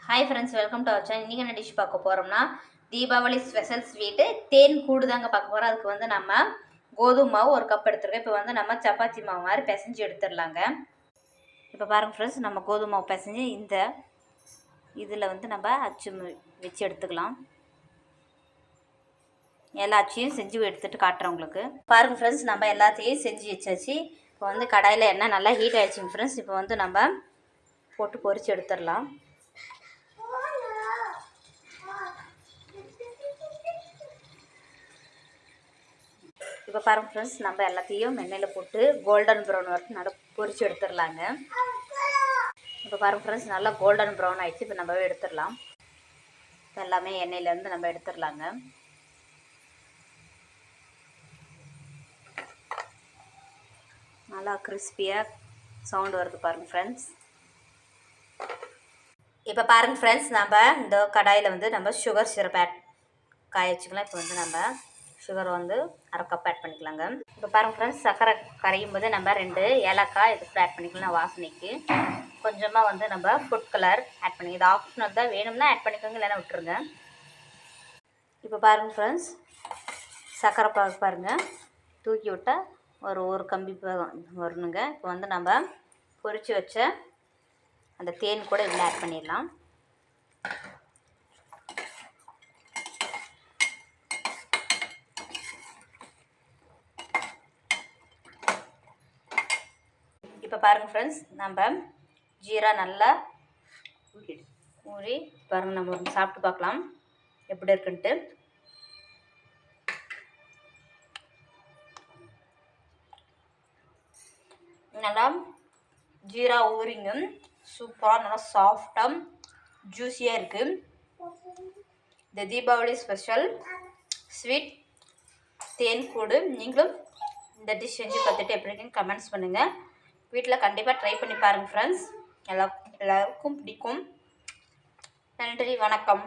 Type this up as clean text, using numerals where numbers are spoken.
Hi friends, welcome to our channel. இன்றைக்கி என்ன dish பார்க்க போகிறோம்னா தீபாவளி ஸ்பெஷல் ஸ்வீட்டு தேன் கூடு தாங்க பார்க்க போகிறோம். அதுக்கு வந்து நம்ம கோதுமை மாவு ஒரு கப் எடுத்துருக்கோம். இப்போ வந்து நம்ம சப்பாத்தி மாவு மாதிரி பிசைஞ்சு எடுத்துடலாங்க. இப்போ பாருங்கள் ஃப்ரெண்ட்ஸ், நம்ம கோதுமை மாவு பிசைஞ்சு இந்த இதில் வந்து நம்ம அச்சு வச்சு எடுத்துக்கலாம். எல்லா அச்சையும் செஞ்சு எடுத்துகிட்டு காட்டுறேன் உங்களுக்கு. பாருங்கள் ஃப்ரெண்ட்ஸ், நம்ம எல்லாத்தையும் செஞ்சு வச்சாச்சு. இப்போ வந்து கடாயில் எண்ணெய் நல்லா ஹீட் ஆகிடுச்சிங்க ஃப்ரெண்ட்ஸ். இப்போ வந்து நம்ம போட்டு பொரித்து எடுத்துடலாம். இப்போ பாருங்கள் ஃப்ரெண்ட்ஸ், நம்ம எல்லாத்தையும் எண்ணெயில் போட்டு கோல்டன் ப்ரௌன் வரைக்கும் நல்லா பொரித்து எடுத்துடலாங்க. இப்போ பாருங்கள் ஃப்ரெண்ட்ஸ், நல்லா கோல்டன் ப்ரௌன் ஆகிடுச்சு. இப்போ நம்ம எடுத்துடலாம். இப்போ எல்லாமே எண்ணெயிலேருந்து நம்ம எடுத்துடலாங்க. நல்லா கிறிஸ்பியாக சவுண்டு வருது பாருங்கள் ஃப்ரெண்ட்ஸ். இப்போ பாருங்கள் ஃப்ரெண்ட்ஸ், நம்ம இந்த கடாயில் வந்து நம்ம சுகர் சிரப் காய வச்சுக்கலாம். இப்போ வந்து நம்ம சுகர் வந்து அரை கப் ஆட் பண்ணிக்கலாங்க. இப்போ பாருங்கள் ஃப்ரெண்ட்ஸ், சர்க்கரை கரையும் போது நம்ம 2 ஏலக்காய் இது கூட ஆட் பண்ணிக்கலாம் வாசனைக்கு. கொஞ்சமாக வந்து நம்ம ஃபுட் கலர் ஆட் பண்ணி, இது ஆப்ஷனல் தான், வேணும்னா ஆட் பண்ணிக்கோங்க, இல்லைன்னா விட்டுருங்க. இப்போ பாருங்கள் ஃப்ரெண்ட்ஸ், சர்க்கரை பாருங்கள் தூக்கி விட்டால் ஒரு கம்பி வரணுங்க. இப்போ வந்து நம்ம பொரித்து வச்ச அந்த தேன் கூட இதில் ஆட் பண்ணிடலாம். இப்போ பாருங்கள் ஃப்ரெண்ட்ஸ், நம்ம ஜீரா நல்லா ஊறி பாருங்கள். நம்ம ஒரு சாப்பிட்டு பார்க்கலாம் எப்படி இருக்குன்ட்டு. நல்லா ஜீரா ஊறிங்க, சூப்பராக நல்லா சாஃப்டாக ஜூஸியாக இருக்குது. இந்த தீபாவளி ஸ்பெஷல் ஸ்வீட் தேன் கூடு. நீங்களும் இந்த டிஷ் செஞ்சு பார்த்துட்டு எப்படி இருக்குன்னு கமெண்ட்ஸ் பண்ணுங்கள். வீட்டில் கண்டிப்பாக ட்ரை பண்ணி பாருங்கள் ஃப்ரெண்ட்ஸ். எல்லாருக்கும் பிடிக்கும். நன்றி, வணக்கம்.